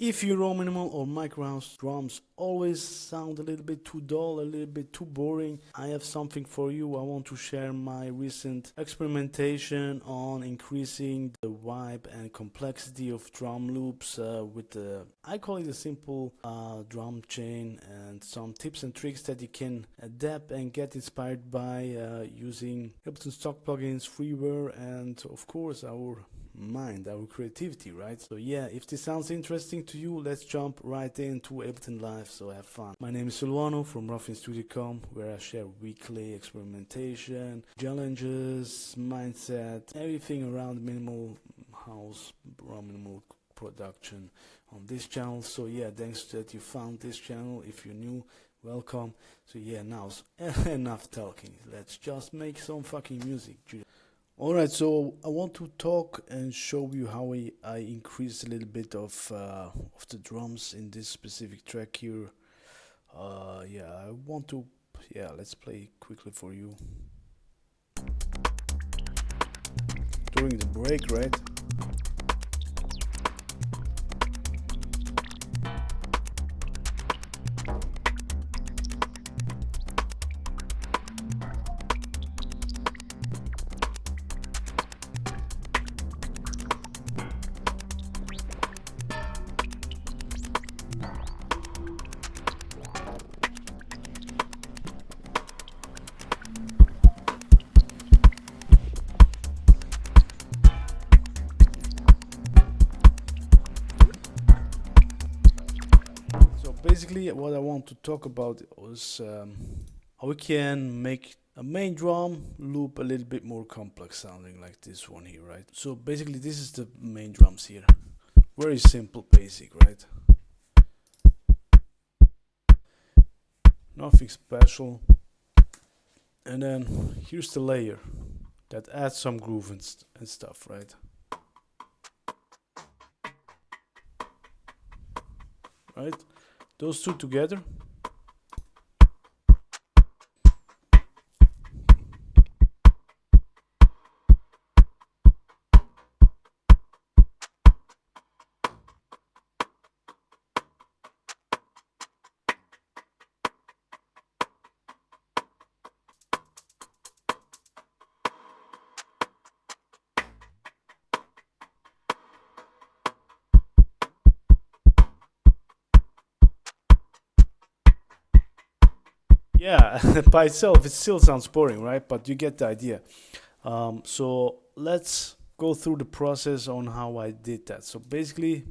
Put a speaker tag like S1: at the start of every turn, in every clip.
S1: If your raw minimal or micro house drums always sound a little bit too dull, a little bit too boring, I have something for you. I want to share my recent experimentation on increasing the vibe and complexity of drum loops with the, I call it a simple drum chain, and some tips and tricks that you can adapt and get inspired by using Ableton stock plugins, freeware, and of course our mind, our creativity, right? So yeah, if this sounds interesting to you, let's jump right into Ableton Live, so have fun. My name is Silvano from roughingstudio.com, where I share weekly experimentation, challenges, mindset, everything around minimal house, minimal production on this channel. So yeah, thanks that you found this channel. If you're new, welcome. So yeah, now enough talking, let's just make some fucking music. Alright, so I want to talk and show you how I increased a little bit of the drums in this specific track here. Yeah, I want to, yeah, let's play quickly for you. During the break, right? Basically, what I want to talk about is how we can make a main drum loop a little bit more complex sounding, like this one here, right? So basically this is the main drums here. Very simple, basic, right? Nothing special. And then here's the layer that adds some groove and stuff, right? Right? Those two together. Yeah, by itself it still sounds boring, right? But you get the idea. So let's go through the process on how I did that. So basically,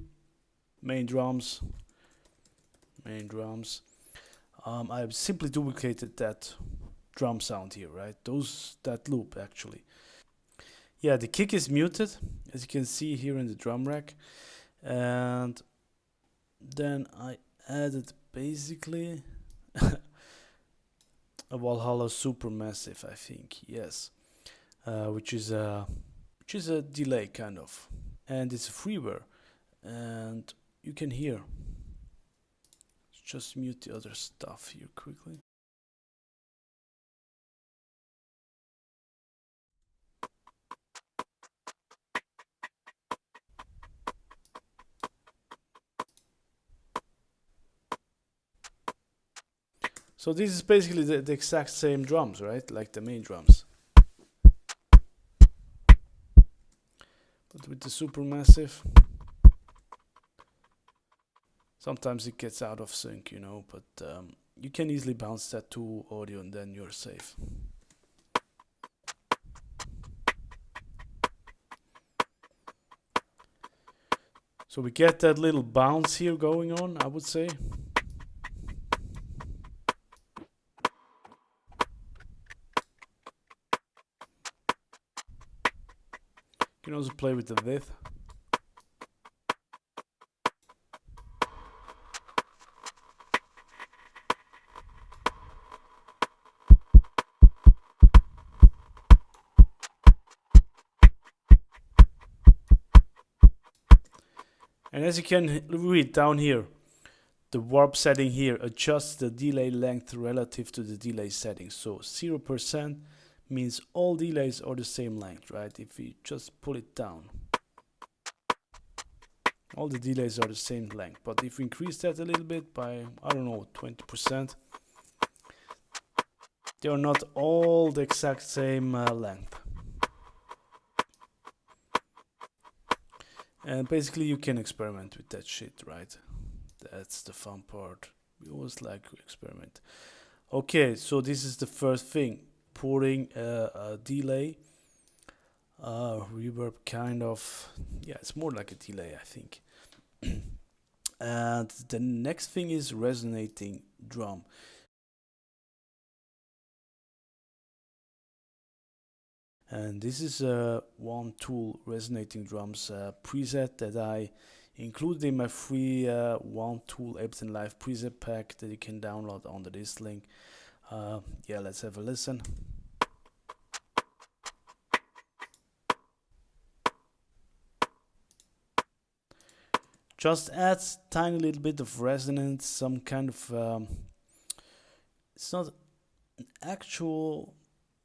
S1: main drums. I simply duplicated that drum sound here, right? That loop actually. Yeah, the kick is muted, as you can see here in the drum rack, and then I added basically a Valhalla Supermassive, I think, yes, which is a delay kind of, and it's a freeware, and you can hear. Let's just mute the other stuff here quickly. So this is basically the exact same drums, right? Like the main drums. But with the Supermassive, sometimes it gets out of sync, you know, but you can easily bounce that to audio and then you're safe. So we get that little bounce here going on, I would say. You can also play with the width. And as you can read down here, the warp setting here adjusts the delay length relative to the delay setting. So 0% means all delays are the same length, right? If we just pull it down, All the delays are the same length, but if we increase that a little bit by, I don't know, 20%, they are not all the exact same length. And basically you can experiment with that shit, right? That's the fun part. We always like to experiment. Okay, so this is the first thing, putting a delay, reverb kind of, yeah, it's more like a delay, I think. And the next thing is resonating drum. And this is one tool, resonating drums preset, that I included in my free one tool Ableton Live preset pack that you can download under this link. Yeah, let's have a listen. Just adds tiny little bit of resonance, some kind of it's not an actual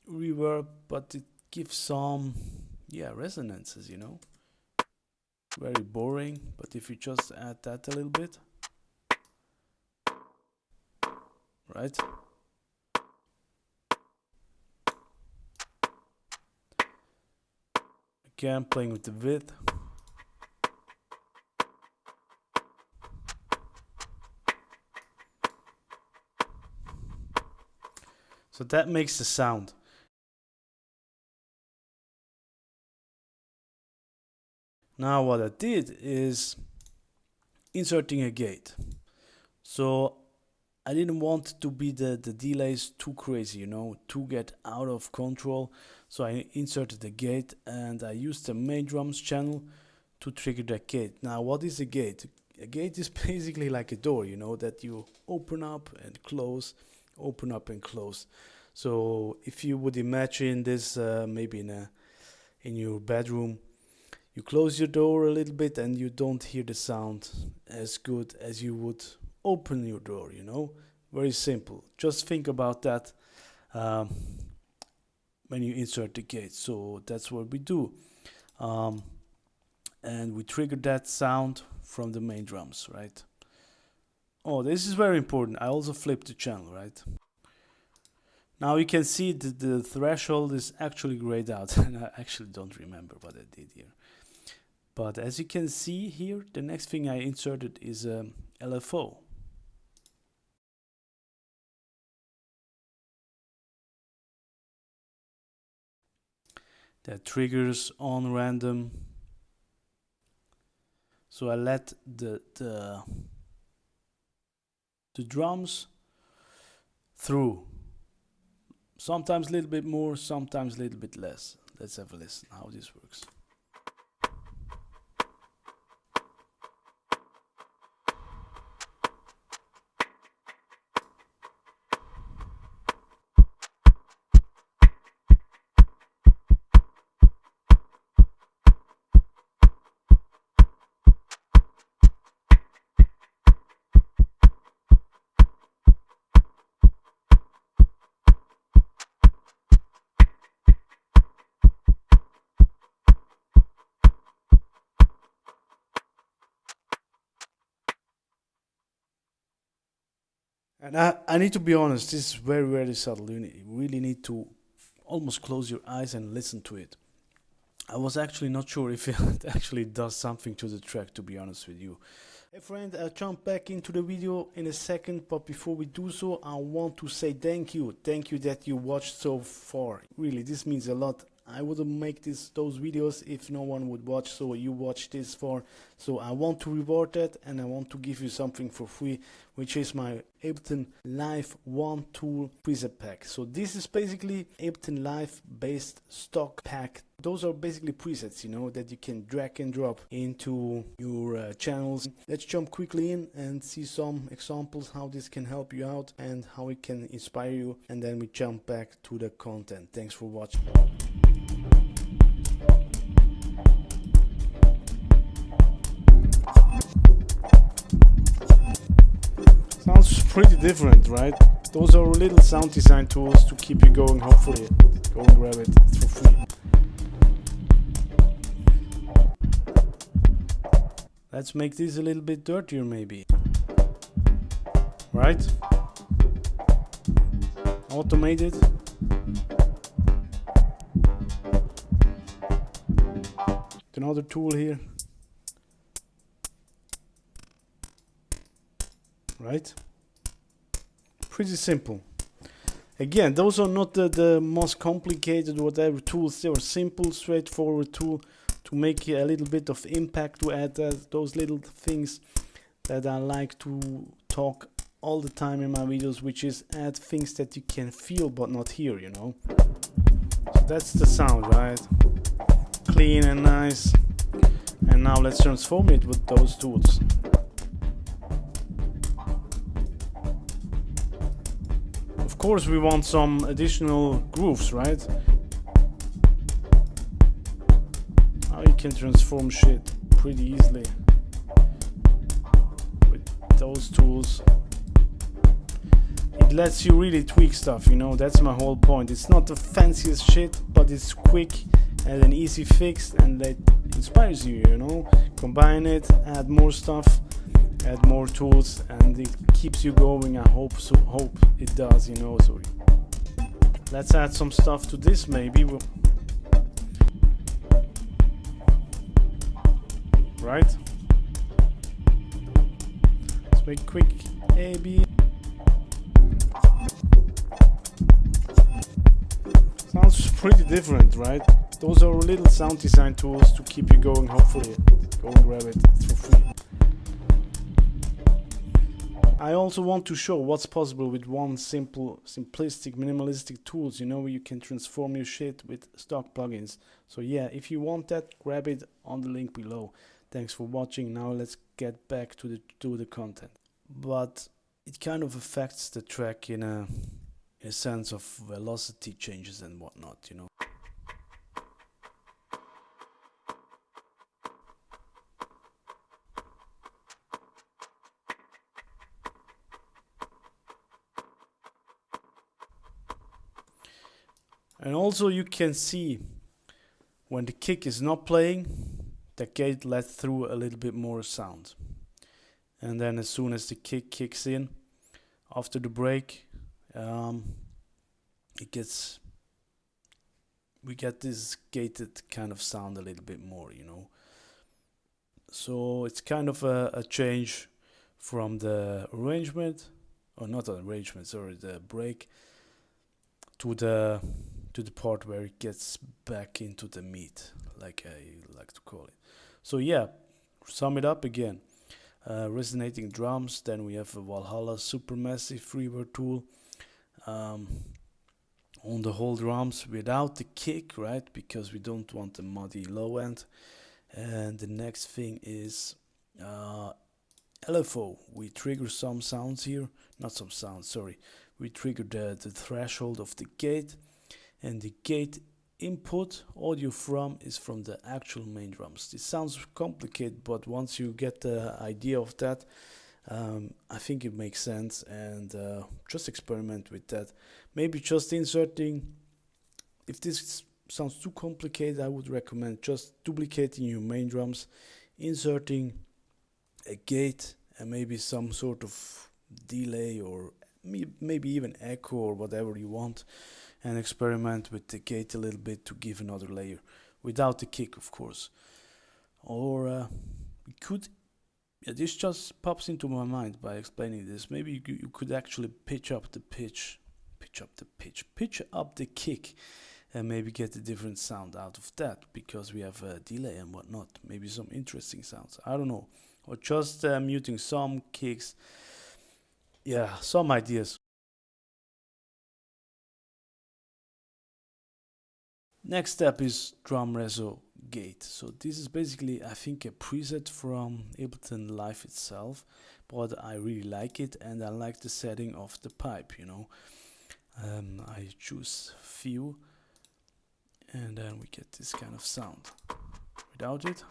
S1: reverb, but it gives some, yeah, resonances, you know. Very boring, but if you just add that a little bit, right? Again, playing with the width. So that makes the sound. Now what I did is inserting a gate. So I didn't want to be the delays too crazy, you know, to get out of control. So I inserted a gate and I used the main drums channel to trigger that gate. Now what is a gate? A gate is basically like a door, you know, that you open up and close, open up and close. So if you would imagine this maybe in your bedroom, you close your door a little bit and you don't hear the sound as good as you would open your door, you know. Very simple. Just think about that when you insert the gate. So that's what we do. And we trigger that sound from the main drums, right? Oh, this is very important. I also flipped the channel, right? Now you can see that the threshold is actually grayed out. And I actually don't remember what I did here. But as you can see here, the next thing I inserted is LFO. That triggers on random. So I let the drums through. Sometimes a little bit more, sometimes a little bit less. Let's have a listen how this works. And I need to be honest, this is very, very subtle. You really need to almost close your eyes and listen to it. I was actually not sure if it actually does something to the track, to be honest with you. Hey friend, I'll jump back into the video in a second, but before we do so, I want to say thank you. Thank you that you watched so far. Really, this means a lot. I wouldn't make those videos if no one would watch, so you watched this far. So I want to reward that, and I want to give you something for free, which is my Ableton Live One Tool preset pack. So this is basically Ableton Live based stock pack. Those are basically presets, you know, that you can drag and drop into your channels. Let's jump quickly in and see some examples how this can help you out and how it can inspire you, and then we jump back to the content. Thanks for watching. Sounds pretty different, right? Those are little sound design tools to keep you going, hopefully. Go and grab it, it's for free. Let's make this a little bit dirtier maybe. Right? Automated. Another tool here. Right? Pretty simple. Again, those are not the most complicated whatever tools. They are simple, straightforward tool to make a little bit of impact, to add those little things that I like to talk all the time in my videos, which is add things that you can feel but not hear, you know. So that's the sound, right? Clean and nice. And now let's transform it with those tools. Of course we want some additional grooves, right? Now you can transform shit pretty easily with those tools. It lets you really tweak stuff, you know, that's my whole point. It's not the fanciest shit, but it's quick and an easy fix, and that inspires you, you know. Combine it, add more stuff, add more tools, and it keeps you going. I hope it does, you know. So let's add some stuff to this maybe. Right? Let's make quick A-B. Sounds pretty different, right? Those are little sound design tools to keep you going, hopefully. Go and grab it, it's for free. I also want to show what's possible with one simplistic, minimalistic tools, you know, you can transform your shit with stock plugins. So yeah, if you want that, grab it on the link below. Thanks for watching. Now let's get back to the content. But it kind of affects the track in a sense of velocity changes and whatnot, you know. And also you can see when the kick is not playing, the gate lets through a little bit more sound. And then as soon as the kick kicks in, after the break, we get this gated kind of sound a little bit more, you know. So it's kind of a change from the arrangement, or not arrangement, sorry, the break, to the part where it gets back into the meat, like I like to call it. So yeah, sum it up again. Resonating drums, then we have a Valhalla Supermassive reverb tool on the whole drums without the kick, right? Because we don't want the muddy low end. And the next thing is LFO. We trigger some sounds here, not some sounds, sorry. We trigger the threshold of the gate, and the gate input audio is from the actual main drums. This sounds complicated, but once you get the idea of that, I think it makes sense, and just experiment with that. Maybe just inserting, if this sounds too complicated, I would recommend just duplicating your main drums, inserting a gate and maybe some sort of delay or maybe even echo or whatever you want, and experiment with the gate a little bit to give another layer without the kick, of course. Or we could, yeah, this just pops into my mind by explaining this. Maybe you could actually pitch up the kick, and maybe get a different sound out of that, because we have a delay and whatnot. Maybe some interesting sounds, I don't know. Or just muting some kicks. Yeah, some ideas. Next step is drum reso gate. So this is basically, I think, a preset from Ableton Live itself, but I really like it, and I like the setting of the pipe, you know. I choose few, and then we get this kind of sound. Without it,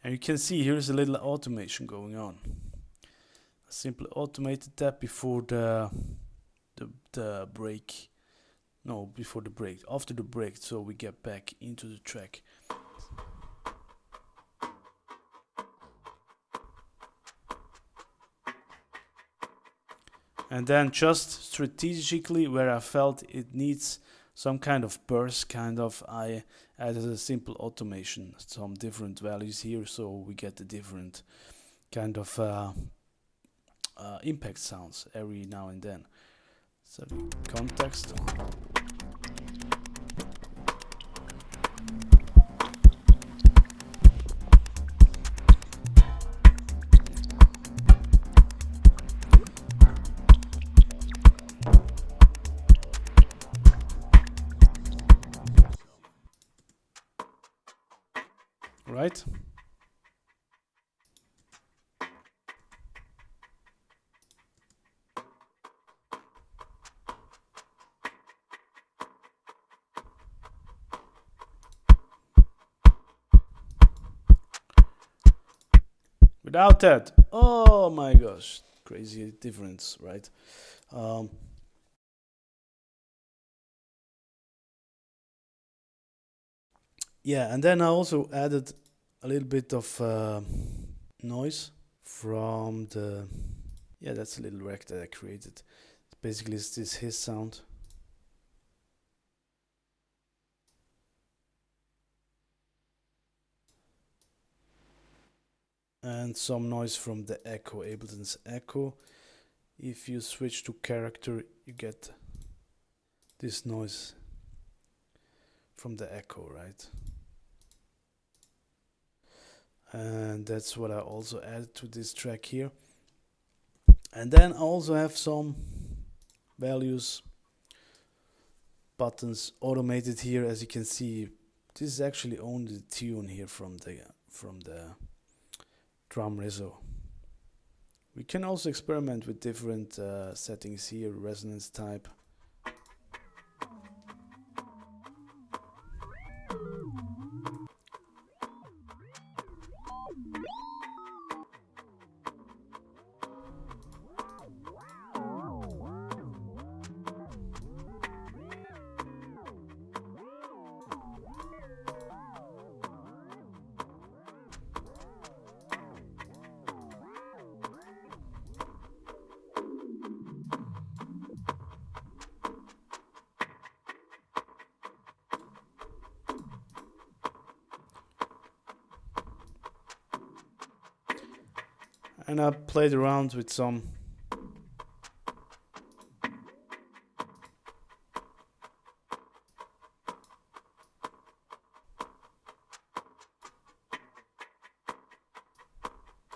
S1: and you can see here's a little automation going on. I simply automated that before the break no, before the break, after the break, so we get back into the track. And then just strategically where I felt it needs some kind of burst, I added a simple automation, some different values here, so we get the different kind of impact sounds every now and then. So context. Right? Without that, oh my gosh, crazy difference, right? Yeah, and then I also added a little bit of noise from the, yeah, that's a little rec that I created. Basically, it's this his sound. And some noise from the echo, Ableton's echo. If you switch to character, you get this noise from the echo, right? And that's what I also added to this track here. And then I also have some values, buttons automated here. As you can see, this is actually only the tune here from the drum reso. We can also experiment with different settings here, resonance type. And I played around with some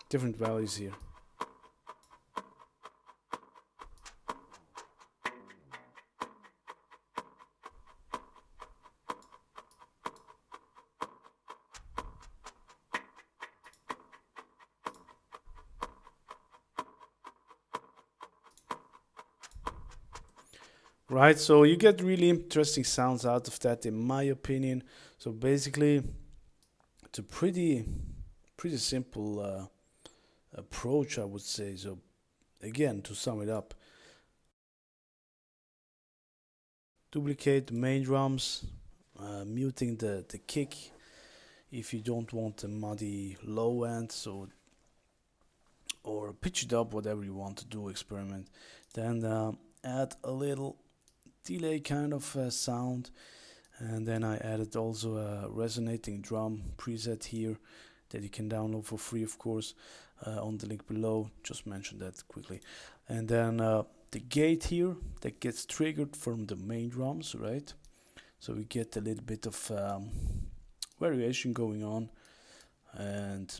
S1: different values here. Right, so you get really interesting sounds out of that, in my opinion. So basically, it's a pretty simple approach, I would say. So again, to sum it up, duplicate the main drums, muting the kick if you don't want a muddy low end, so, or pitch it up, whatever you want to do, experiment. Then add a little delay kind of sound, and then I added also a resonating drum preset here that you can download for free, of course, on the link below. Just mention that quickly. And then the gate here that gets triggered from the main drums, right? So we get a little bit of variation going on, and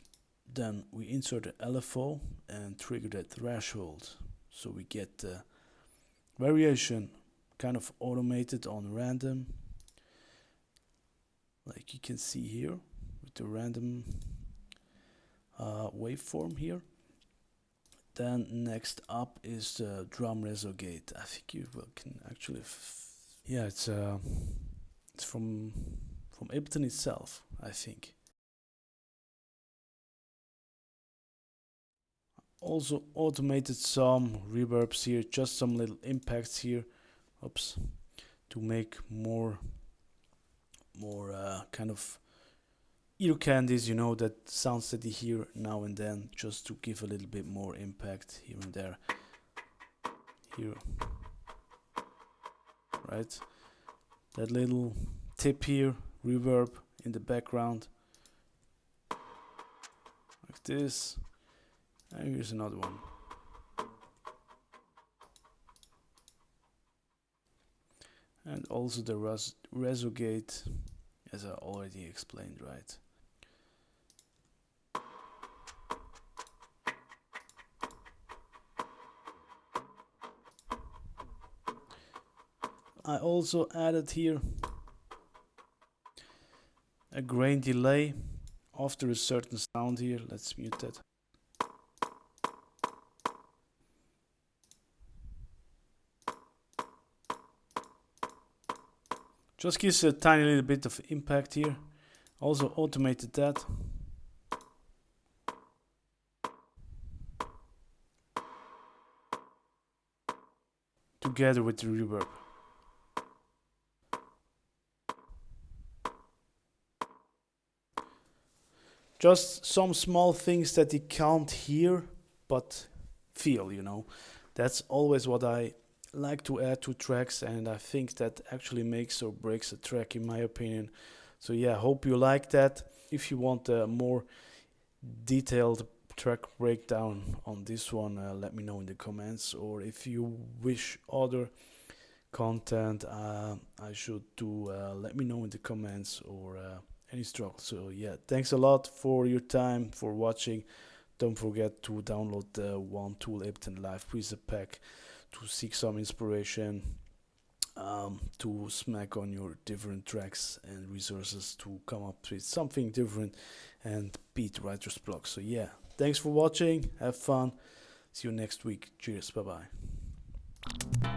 S1: then we insert the LFO and trigger that threshold, so we get the variation kind of automated on random, like you can see here with the random waveform here. Then next up is the drum reso gate. I think you can actually, yeah, it's from Ableton itself, I think. Also automated some reverbs here, just some little impacts here. Oops. to make more kind of ear candies, you know, that sound steady here now and then, just to give a little bit more impact here and there. Here, right? That little tip here, reverb in the background, like this. And here's another one. And also the reso gate, as I already explained, right? I also added here a grain delay after a certain sound here. Let's mute that. Just gives a tiny little bit of impact here. Also automated that. Together with the reverb. Just some small things that you can't hear but feel, you know. That's always what I like to add to tracks, and I think that actually makes or breaks a track, in my opinion. So yeah, hope you like that. If you want a more detailed track breakdown on this one, let me know in the comments, or if you wish other content I should do, let me know in the comments, or any struggle. So yeah, thanks a lot for your time, for watching. Don't forget to download the One Tool Ableton Live preset pack to seek some inspiration, to smack on your different tracks and resources to come up with something different and beat writer's block. So yeah, thanks for watching, have fun, see you next week, cheers, bye bye.